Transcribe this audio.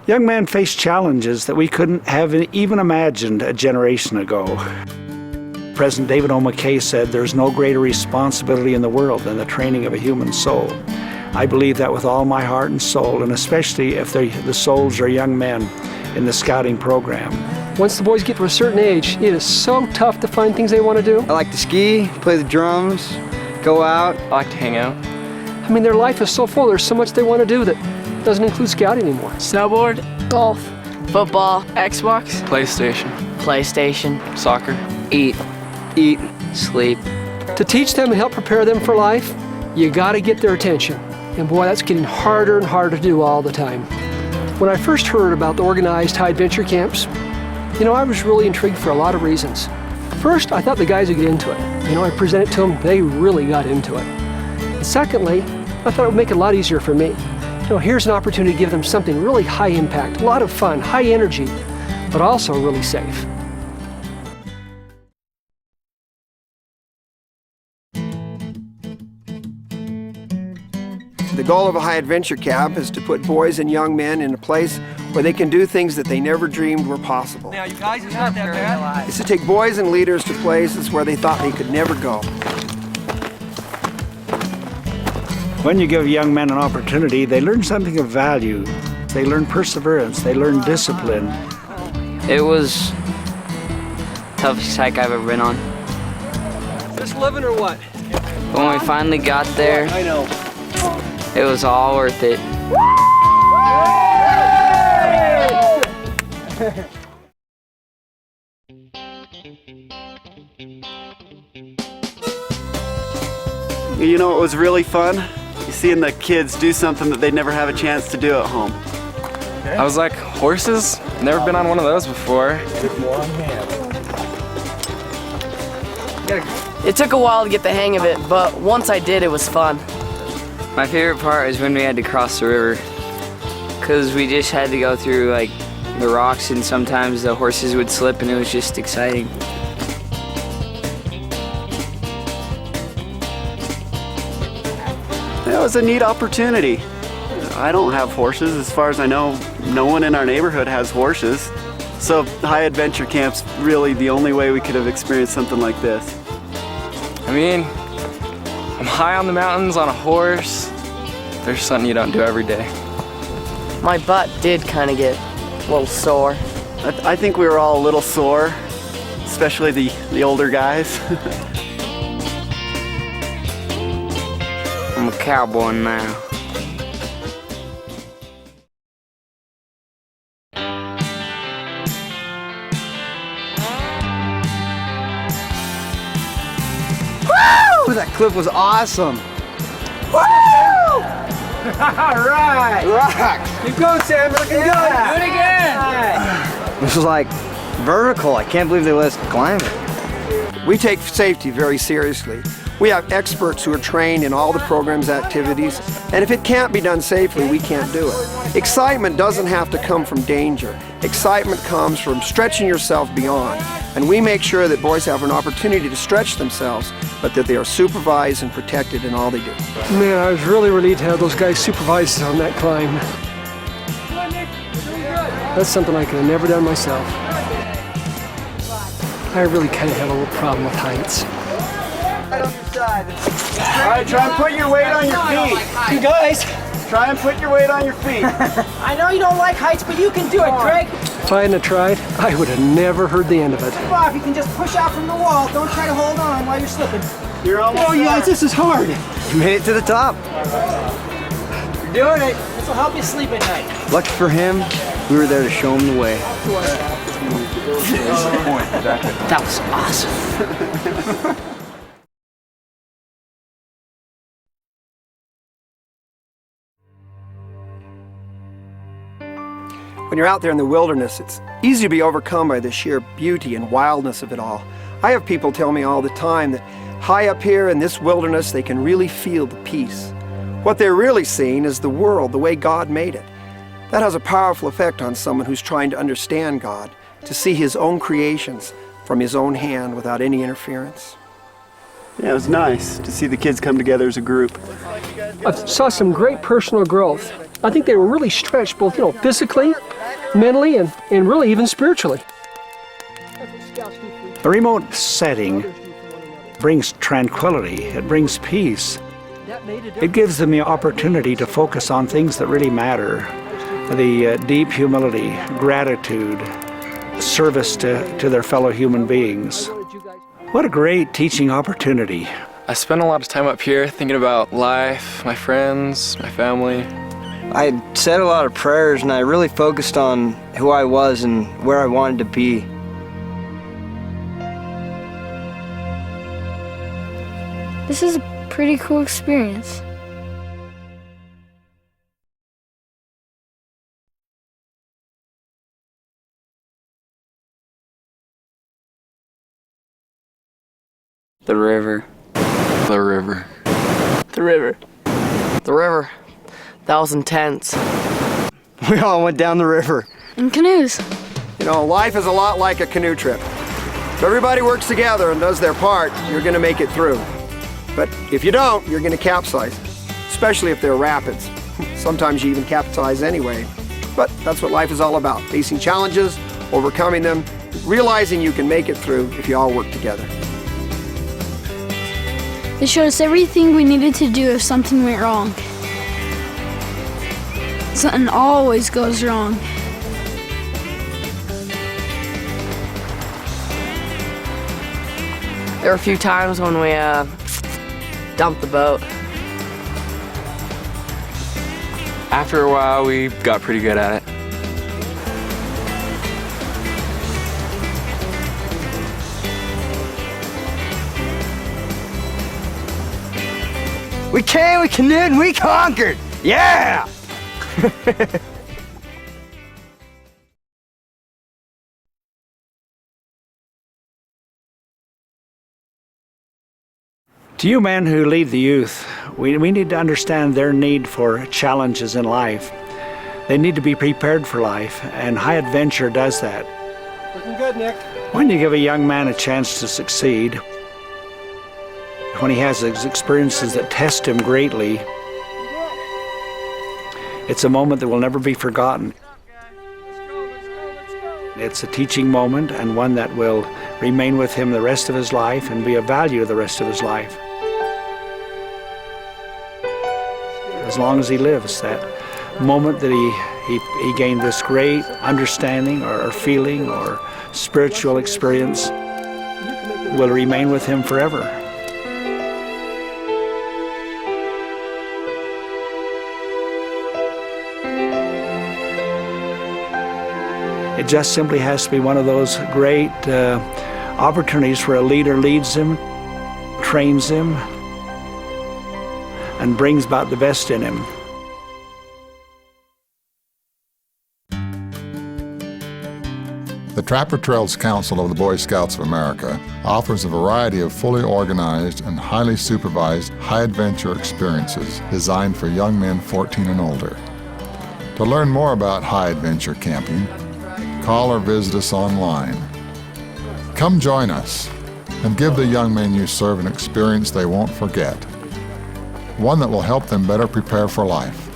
Young men face challenges that we couldn't have even imagined a generation ago. President David O. McKay said, "There's no greater responsibility in the world than the training of a human soul." I believe that with all my heart and soul, and especially if the souls are young men in the scouting program. Once the boys get to a certain age, it is so tough to find things they want to do. I like to ski, play the drums, go out. I like to hang out. I mean, their life is so full, there's so much they want to do that doesn't include scouting anymore. Snowboard, golf, football, Xbox, PlayStation, soccer, Eat, sleep. To teach them and help prepare them for life, you got to get their attention. And boy, that's getting harder and harder to do all the time. When I first heard about the organized high adventure camps, I was really intrigued for a lot of reasons. First, I thought the guys would get into it. I presented to them, they really got into it. And secondly, I thought it would make it a lot easier for me. Here's an opportunity to give them something really high impact, a lot of fun, high energy, but also really safe. The goal of a high adventure camp is to put boys and young men in a place where they can do things that they never dreamed were possible. Now, you guys, it's not that bad. It's to take boys and leaders to places where they thought they could never go. When you give young men an opportunity, they learn something of value. They learn perseverance. They learn discipline. It was toughest hike I've ever been on. Just living or what? But when we finally got there, I know. it was all worth it. It was really fun? Seeing the kids do something that they'd never have a chance to do at home. I was like, horses? Never been on one of those before. It took a while to get the hang of it, but once I did, it was fun. My favorite part was when we had to cross the river, because we just had to go through the rocks, and sometimes the horses would slip, and it was just exciting. It was a neat opportunity. I don't have horses. As far as I know, no one in our neighborhood has horses. So high adventure camp's really the only way we could have experienced something like this. I mean, I'm high on the mountains on a horse. There's something you don't do every day. My butt did kind of get a little sore. I think we were all a little sore, especially the older guys. I'm a cowboy now. Woo! That cliff was awesome. Woo! All right. Rocks. Keep going, Sam. Looking good. Do it again. This was like vertical. I can't believe they let us climb it. We take safety very seriously. We have experts who are trained in all the program's activities, and if it can't be done safely, we can't do it. Excitement doesn't have to come from danger. Excitement comes from stretching yourself beyond, and we make sure that boys have an opportunity to stretch themselves, but that they are supervised and protected in all they do. Man, I was really relieved to have those guys supervise us on that climb. That's something I could have never done myself. I really kind of have a little problem with heights. All right, try and put your weight on your feet. You guys. Try and put your weight on your feet. I know you don't like heights, but you can do it, Craig. If I hadn't tried, I would have never heard the end of it. Bob, you can just push out from the wall. Don't try to hold on while you're slipping. You're almost Oh, you guys, this is hard. You made it to the top. You're doing it. This will help you sleep at night. Lucky for him, we were there to show him the way. That was awesome. When you're out there in the wilderness, it's easy to be overcome by the sheer beauty and wildness of it all. I have people tell me all the time that high up here in this wilderness, they can really feel the peace. What they're really seeing is the world the way God made it. That has a powerful effect on someone who's trying to understand God, to see his own creations from his own hand without any interference. Yeah, it was nice to see the kids come together as a group. I saw some great personal growth. I think they were really stretched both, physically mentally and really even spiritually. The remote setting brings tranquility, it brings peace. It gives them the opportunity to focus on things that really matter. The deep humility, gratitude, service to their fellow human beings. What a great teaching opportunity. I spent a lot of time up here thinking about life, my friends, my family. I said a lot of prayers and I really focused on who I was and where I wanted to be. This is a pretty cool experience. The river. The river. The river. The river. That was intense. We all went down the river. In canoes. You know, life is a lot like a canoe trip. If everybody works together and does their part, you're going to make it through. But if you don't, you're going to capsize, especially if there are rapids. Sometimes you even capsize anyway. But that's what life is all about, facing challenges, overcoming them, realizing you can make it through if you all work together. They showed us everything we needed to do if something went wrong. Something always goes wrong. There were a few times when we dumped the boat. After a while, we got pretty good at it. We came, we canoed, and we conquered! Yeah! To you men who lead the youth, we need to understand their need for challenges in life. They need to be prepared for life, and High Adventure does that. Looking good, Nick. When you give a young man a chance to succeed, when he has experiences that test him greatly, it's a moment that will never be forgotten. It's a teaching moment and one that will remain with him the rest of his life and be of value the rest of his life. As long as he lives, that moment that he gained this great understanding or feeling or spiritual experience will remain with him forever. It just simply has to be one of those great opportunities where a leader leads him, trains him, and brings about the best in him. The Trapper Trails Council of the Boy Scouts of America offers a variety of fully organized and highly supervised high-adventure experiences designed for young men 14 and older. To learn more about high-adventure camping, call or visit us online. Come join us and give the young men you serve an experience they won't forget, one that will help them better prepare for life.